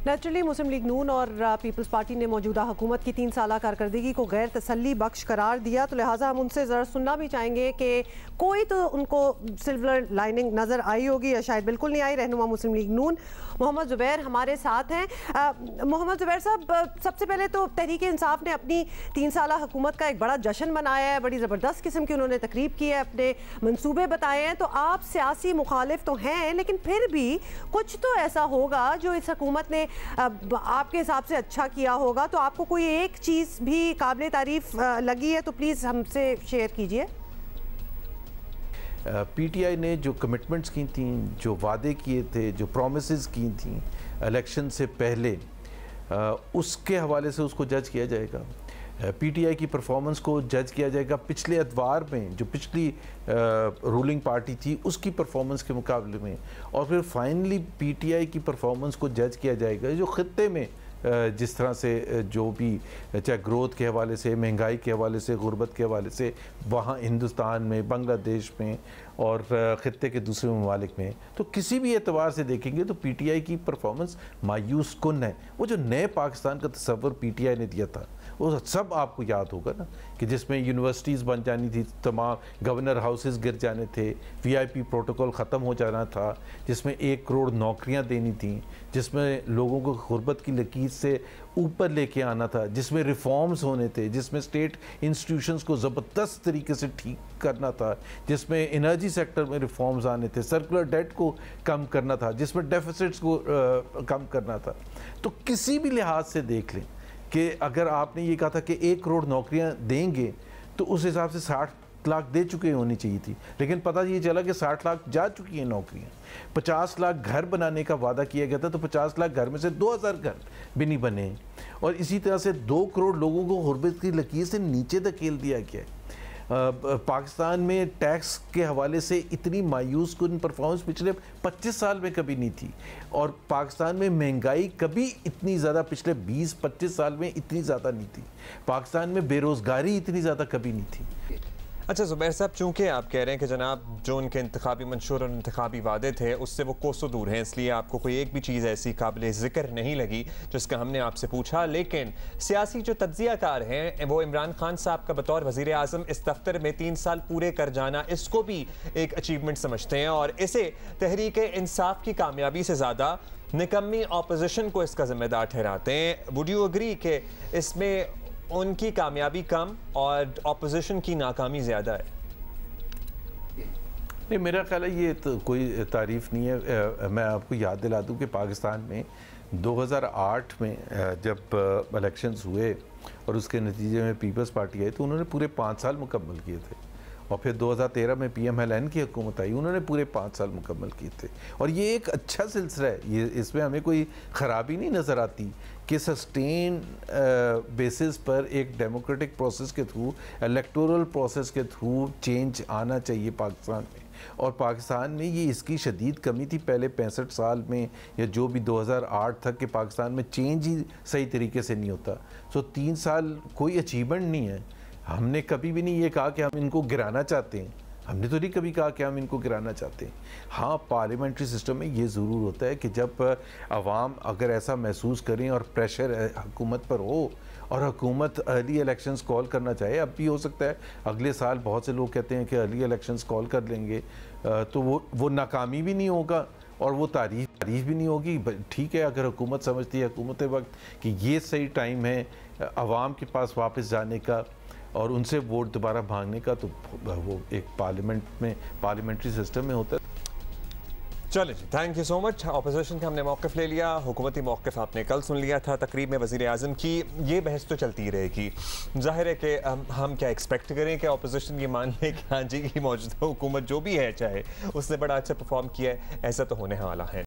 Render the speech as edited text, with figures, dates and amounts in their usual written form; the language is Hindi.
नेचुरली मुस्लिम लीग नून और पीपल्स पार्टी ने मौजूदा हुकूमत की 3 साल कारकर्दगी को गैर तसल्ली बख्श करार दिया, तो लिहाजा हम उनसे ज़रा सुनना भी चाहेंगे कि कोई तो उनको सिल्वर लाइनिंग नज़र आई होगी या शायद बिल्कुल नहीं आई। रहनुमा मुस्लिम लीग नून मोहम्मद ज़ुबैर हमारे साथ हैं। मोहम्मद ज़ुबैर साहब, सबसे पहले तो तहरीक इंसाफ ने अपनी 3 साल हुकूमत का एक बड़ा जश्न मनाया है, बड़ी ज़बरदस्त किस्म की उन्होंने तकरीब की है, अपने मनसूबे बताए हैं। तो आप सियासी मुखालिफ तो हैं, लेकिन फिर भी कुछ तो ऐसा होगा जो इस हुकूमत ने आपके हिसाब से अच्छा किया होगा। तो आपको कोई एक चीज़ भी काबिल तारीफ लगी है तो प्लीज़ हमसे शेयर कीजिए। पीटीआई ने जो कमिटमेंट्स की थी, जो वादे किए थे, जो प्रॉमिसेस की थी इलेक्शन से पहले, उसके हवाले से उसको जज किया जाएगा। पीटीआई की परफॉर्मेंस को जज किया जाएगा पिछले अतवार में, जो पिछली रूलिंग पार्टी थी उसकी परफॉर्मेंस के मुकाबले में, और फिर फाइनली पीटीआई की परफॉर्मेंस को जज किया जाएगा जो ख़ित्ते में जिस तरह से जो भी चाहे ग्रोथ के हवाले से, महंगाई के हवाले से, गुर्बत के हवाले से, वहाँ हिंदुस्तान में, बांग्लादेश में और ख़ित्ते के दूसरे ममालिक में, तो किसी भी एतबार से देखेंगे तो पीटीआई की परफॉर्मेंस मायूस कुन है। वो जो नए पाकिस्तान का तस्वर पीटीआई ने दिया था वो सब आपको याद होगा ना, कि जिसमें यूनिवर्सिटीज़ बन जानी थी, तमाम गवर्नर हाउसेस गिर जाने थे, वीआईपी प्रोटोकॉल ख़त्म हो जाना था, जिसमें 1 करोड़ नौकरियां देनी थी, जिसमें लोगों को गुर्बत की लकीर से ऊपर लेके आना था, जिसमें रिफॉर्म्स होने थे, जिसमें स्टेट इंस्टीट्यूशंस को ज़बरदस्त तरीके से ठीक करना था, जिसमें एनर्जी सेक्टर में रिफॉर्म्स आने थे, सर्कुलर डेट को कम करना था, जिसमें डेफिसिट्स को कम करना था। तो किसी भी लिहाज से देख लें कि अगर आपने ये कहा था कि 1 करोड़ नौकरियां देंगे तो उस हिसाब से 60 लाख दे चुके होनी चाहिए थी, लेकिन पता ये चला कि 60 लाख जा चुकी हैं नौकरियां। 50 लाख घर बनाने का वादा किया गया था, तो 50 लाख घर में से 2000 घर भी नहीं बने, और इसी तरह से 2 करोड़ लोगों को गुर्बत की लकीर से नीचे धकेल दिया गया है। पाकिस्तान में टैक्स के हवाले से इतनी मायूस कुन परफॉर्मेंस पिछले 25 साल में कभी नहीं थी, और पाकिस्तान में महंगाई कभी इतनी ज़्यादा पिछले 20-25 साल में इतनी ज़्यादा नहीं थी। पाकिस्तान में बेरोज़गारी इतनी ज़्यादा कभी नहीं थी। अच्छा ज़ुबैर साहब, चूँकि आप कह रहे हैं कि जनाब जो उनके इंतखाबी मंशूर और इंतखाबी वादे थे उससे वो कोसों दूर हैं, इसलिए आपको कोई एक भी चीज़ ऐसी काबिल ज़िक्र नहीं लगी जिसका हमने आपसे पूछा, लेकिन सियासी जो तज्ज़ियाकार हैं वो इमरान खान साहब का बतौर वज़ीर आज़म इस दफ्तर में 3 साल पूरे कर जाना, इसको भी एक अचीवमेंट समझते हैं, और इसे तहरीक इंसाफ की कामयाबी से ज़्यादा निकम्मी अपोजिशन को इसका ज़िम्मेदार ठहराते हैं। वुड यू एग्री कि इसमें उनकी कामयाबी कम और अपोजिशन की नाकामी ज़्यादा है? नहीं, मेरा ख्याल है ये तो कोई तारीफ़ नहीं है। मैं आपको याद दिला दूं कि पाकिस्तान में 2008 में जब इलेक्शंस हुए और उसके नतीजे में पीपल्स पार्टी आई तो उन्होंने पूरे 5 साल मुकम्मल किए थे, और फिर 2013 में PMLN की हुकूमत आई, उन्होंने पूरे 5 साल मुकम्मल किए थे, और ये एक अच्छा सिलसिला है। ये इसमें हमें कोई ख़राबी नहीं नज़र आती कि सस्टेन बेसिस पर एक डेमोक्रेटिक प्रोसेस के थ्रू, इलेक्टोरल प्रोसेस के थ्रू चेंज आना चाहिए पाकिस्तान में, और पाकिस्तान में ये इसकी शदीद कमी थी पहले 65 साल में, या जो भी 2008 तक के पाकिस्तान में चेंज ही सही तरीके से नहीं होता। सो 3 साल कोई अचीवमेंट नहीं है। हमने कभी भी नहीं ये कहा कि हम इनको गिराना चाहते हैं, हमने तो नहीं कभी कहा कि हम इनको गिराना चाहते हैं। हाँ, पार्लियामेंट्री सिस्टम में ये ज़रूर होता है कि जब अवाम अगर ऐसा महसूस करें और प्रेशर हुकूमत पर हो और हुकूमत अर्ली इलेक्शंस कॉल करना चाहे, अब भी हो सकता है अगले साल बहुत से लोग कहते हैं कि अर्ली इलेक्शंस कॉल कर लेंगे, तो वो नाकामी भी नहीं होगा और वो तारीफ भी नहीं होगी। ठीक है, अगर हुकूमत समझती है हुकूमत वक्त कि ये सही टाइम है अवाम के पास वापस जाने का और उनसे वोट दोबारा मांगने का, तो वो एक पार्लियामेंट में, पार्लियामेंट्री सिस्टम में होता है। चलिए जी, thank you so much. Opposition का हमने मौक़िफ़ ले लिया, हुकूमती मौक़िफ़ आपने कल सुन लिया था तकरीब में वज़ीर आज़म की। ये बहस तो चलती रहेगी, ज़ाहिर है कि हम क्या एक्सपेक्ट करें कि अपोजिशन ये मान ले कि हाँ जी, ये मौजूदा हुकूमत जो भी है चाहे उसने बड़ा अच्छा परफॉर्म किया है, ऐसा तो होने वाला है।